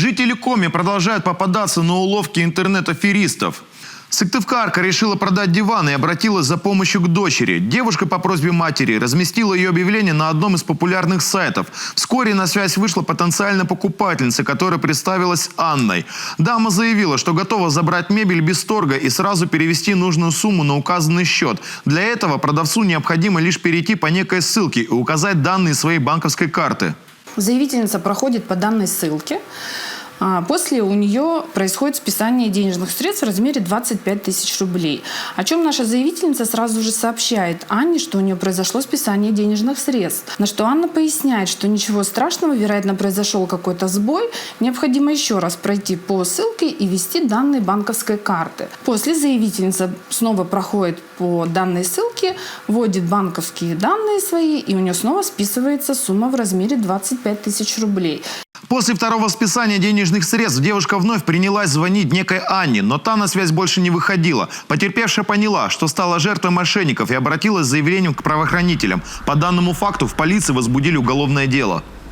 Жители Коми продолжают попадаться на уловки интернет-аферистов. Сыктывкарка решила продать диван и обратилась за помощью к дочери. Девушка по просьбе матери разместила ее объявление на одном из популярных сайтов. Вскоре на связь вышла потенциальная покупательница, которая представилась Анной. Дама заявила, что готова забрать мебель без торга и сразу перевести нужную сумму на указанный счет. Для этого продавцу необходимо лишь перейти по некой ссылке и указать данные своей банковской карты. Заявительница проходит по данной ссылке. После у нее происходит списание денежных средств в размере 25 тысяч рублей. О чем наша заявительница сразу же сообщает Анне, что у нее произошло списание денежных средств. На что Анна поясняет, что ничего страшного, вероятно, произошел какой-то сбой. Необходимо еще раз пройти по ссылке и ввести данные банковской карты. После заявительница снова проходит по данной ссылке, вводит банковские данные свои, и у нее снова списывается сумма в размере 25 тысяч рублей. После второго списания денежных средств девушка вновь принялась звонить некой Анне, но та на связь больше не выходила. Потерпевшая поняла, что стала жертвой мошенников и обратилась с заявлением к правоохранителям. По данному факту в полиции возбудили уголовное дело.